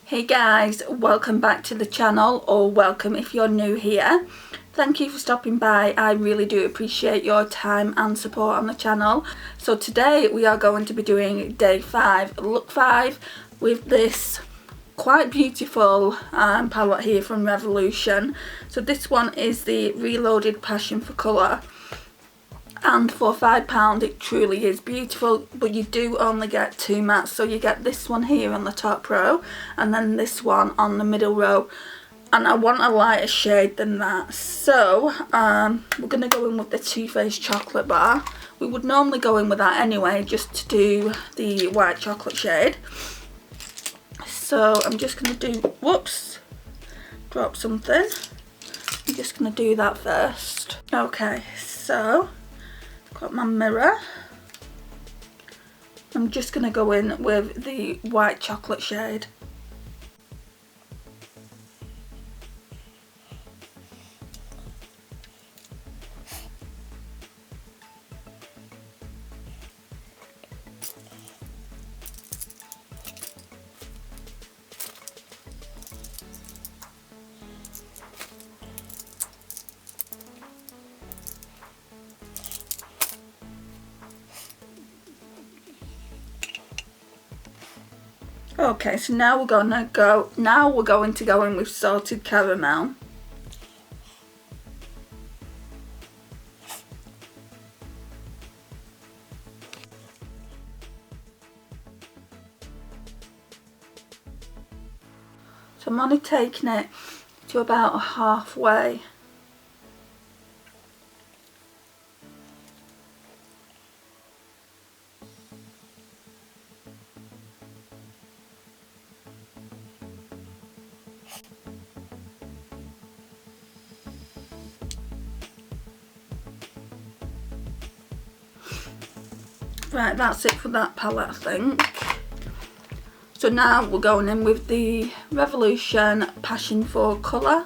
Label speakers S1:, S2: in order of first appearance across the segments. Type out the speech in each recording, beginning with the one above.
S1: Hey guys, welcome back to the channel, or welcome if you're new here. Thank you for stopping by. I really do appreciate your time and support on the channel. So today we are going to be doing day 5, look 5, with this quite beautiful palette here from Revolution. So this one is the Reloaded Passion for Colour. And for £5 it truly is beautiful, but you do only get 2 mattes. So you get this one here on the top row and then this one on the middle row, and I want a lighter shade than that. So we're going to go in with the Too Faced Chocolate Bar. We would normally go in with that anyway, just to do the white chocolate shade. So I'm just going to do, whoops, drop something. I'm just going to do that first. Okay, so got my mirror. I'm just going to go in with the white chocolate shade. Okay, so now we're going to go in with Salted Caramel. So I'm only taking it to about halfway. Right, that's it for that palette, I think. So now we're going in with the Revolution Passion for Colour.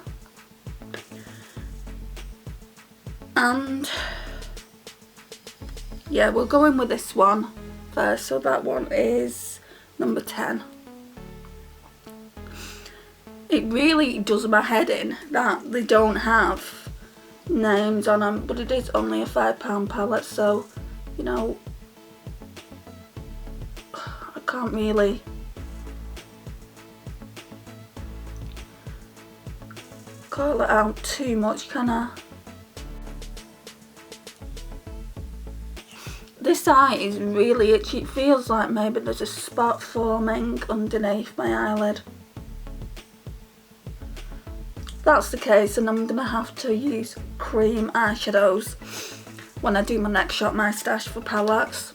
S1: And yeah, we'll go in with this one first. So that one is number 10. It really does my head in that they don't have names on them, but it is only a £5 palette, so you know, I can't really call it out too much, can I? This eye is really itchy. It feels like maybe there's a spot forming underneath my eyelid. If that's the case, and I'm gonna have to use cream eyeshadows when I do my next Shop My Stash for palettes.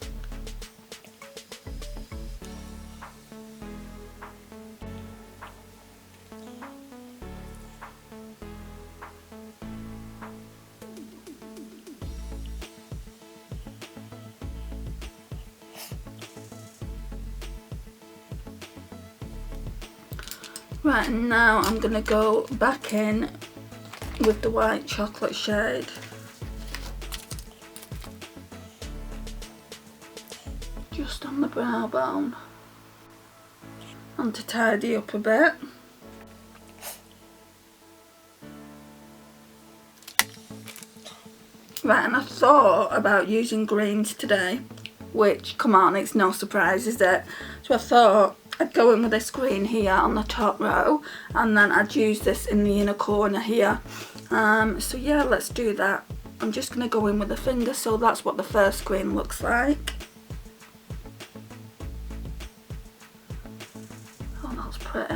S1: Right, and now I'm going to go back in with the white chocolate shade. Just on the brow bone. And to tidy up a bit. Right, and I thought about using greens today, which, come on, it's no surprise, is it? So I thought I'd go in with this green here on the top row, and then I'd use this in the inner corner here. So yeah, let's do that. I'm just going to go in with a finger, so that's what the first green looks like. Oh, that's pretty.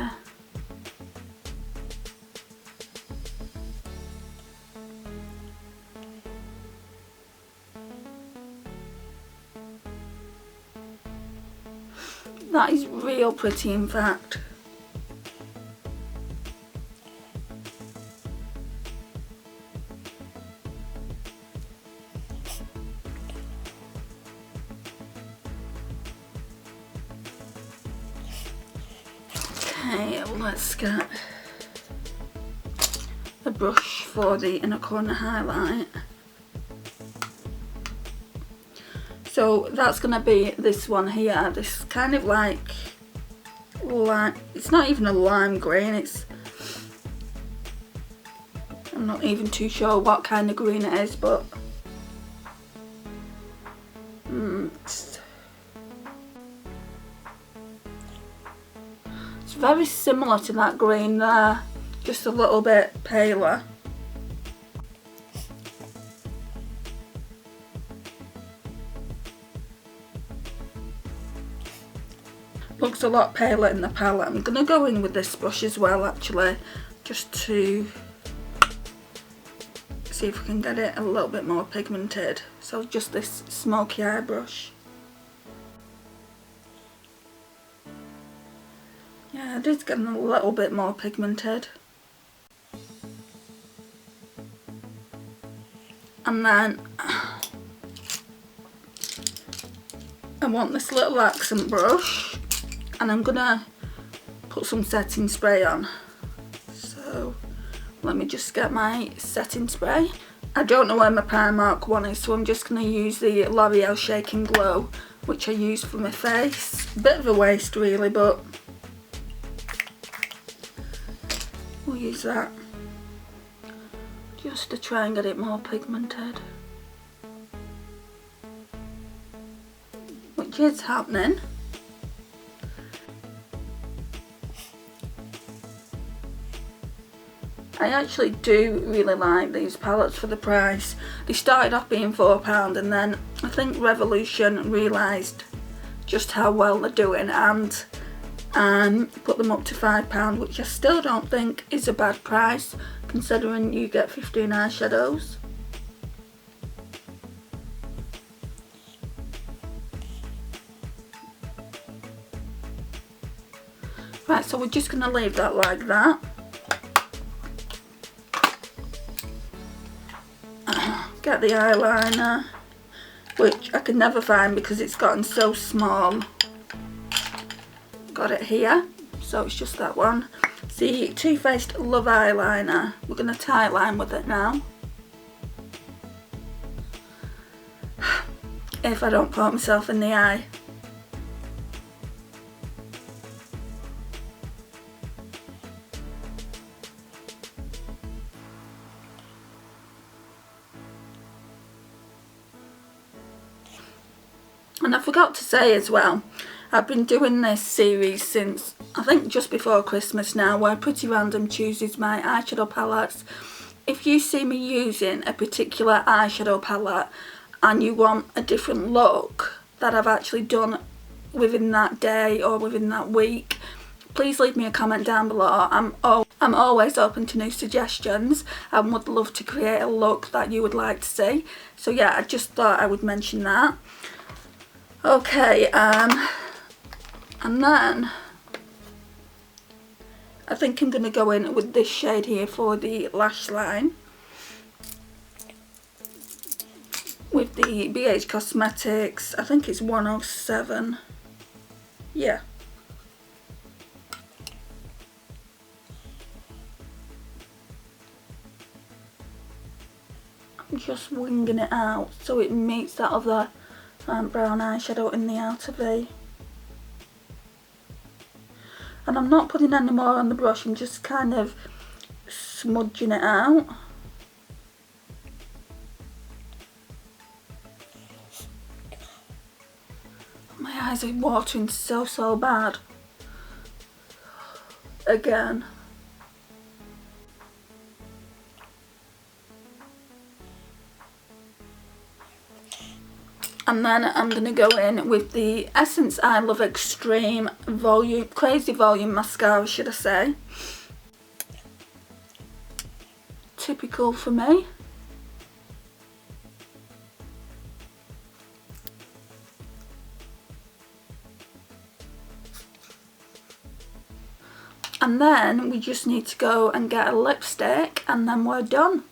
S1: That is real pretty, in fact. Okay, let's get a brush for the inner corner highlight. So that's going to be this one here, this kind of like lime. It's not even a lime green. I'm not even too sure what kind of green it is, but it's very similar to that green there, just a little bit paler. Looks a lot paler in the palette. I'm going to go in with this brush as well, actually, just to see if we can get it a little bit more pigmented. So just this smoky eye brush. Yeah, it is getting a little bit more pigmented. And then I want this little accent brush, and I'm gonna put some setting spray on. So let me just get my setting spray. I don't know where my Primark one is, so I'm just gonna use the L'Oreal Shake and Glow, which I use for my face. A bit of a waste really, but we'll use that just to try and get it more pigmented, which is happening. I actually do really like these palettes for the price. They started off being £4, and then I think Revolution realised just how well they're doing and put them up to £5, which I still don't think is a bad price considering you get 15 eyeshadows. Right, so we're just going to leave that like that. Get the eyeliner, which I can never find because it's gotten so small. Got it here, so it's just that one. The Too Faced Love eyeliner. We're going to tight line with it now. If I don't poke myself in the eye. And I forgot to say as well, I've been doing this series since I think just before Christmas now, where Pretty Random chooses my eyeshadow palettes. If you see me using a particular eyeshadow palette and you want a different look that I've actually done within that day or within that week, please leave me a comment down below. I'm always open to new suggestions and would love to create a look that you would like to see. So yeah, I just thought I would mention that. Okay, and then I think I'm going to go in with this shade here for the lash line with the BH Cosmetics, I think it's 107, yeah. I'm just winging it out so it meets that other brown eyeshadow in the outer V. And I'm not putting any more on the brush, I'm just kind of smudging it out. My eyes are watering so bad. Again. And then I'm going to go in with the Essence I Love Extreme Crazy Volume Mascara, should I say. Typical for me. And then we just need to go and get a lipstick and then we're done.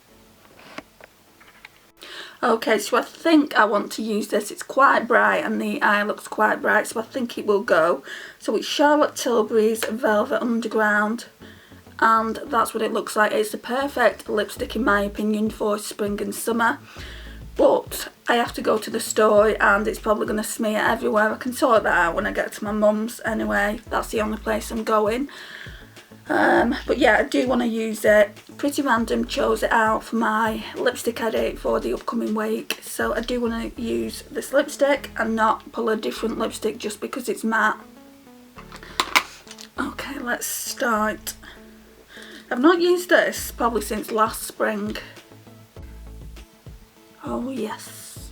S1: Okay, so I think I want to use this. It's quite bright and the eye looks quite bright, so I think it will go. So it's Charlotte Tilbury's Velvet Underground, and that's what it looks like. It's the perfect lipstick in my opinion for spring and summer. but I have to go to the store and it's probably going to smear everywhere. I can sort that out when I get to my mum's anyway. That's the only place I'm going. But yeah, I do want to use it. Pretty random chose it out for my lipstick edit for the upcoming week. So I do want to use this lipstick and not pull a different lipstick just because it's matte. Okay, let's start. I've not used this probably since last spring. Oh yes.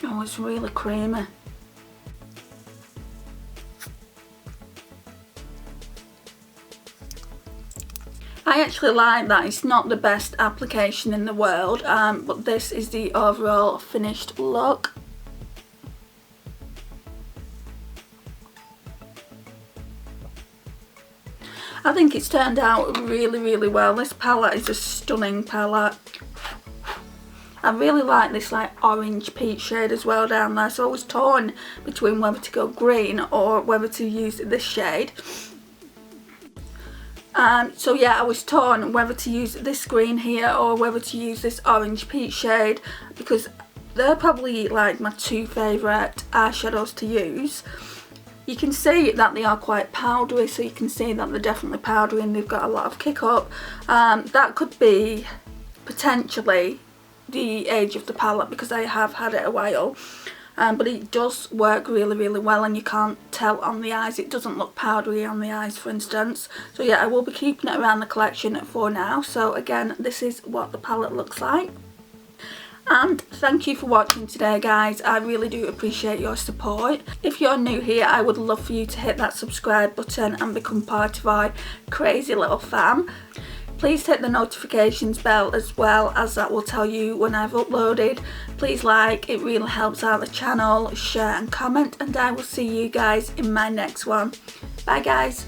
S1: Oh, it's really creamy. I actually like that it's not the best application in the world, but this is the overall finished look. I think it's turned out really well. This palette is a stunning palette. I really like this like orange peach shade as well down there, so I was torn between whether to go green or whether to use this shade. So yeah, I was torn whether to use this green here or whether to use this orange peach shade, because they're probably like my two favourite eyeshadows to use. You can see that they are quite powdery, so you can see that they're definitely powdery and they've got a lot of kick up. That could be potentially the age of the palette because I have had it a while. But it does work really well, and you can't tell on the eyes. It doesn't look powdery on the eyes, for instance. So yeah, I will be keeping it around the collection for now. So again, this is what the palette looks like. And thank you for watching today, guys. I really do appreciate your support. If you're new here, I would love for you to hit that subscribe button and become part of our crazy little fam. Please hit the notifications bell as well, as that will tell you when I've uploaded. Please like, it really helps out the channel. Share and comment, and I will see you guys in my next one. Bye guys.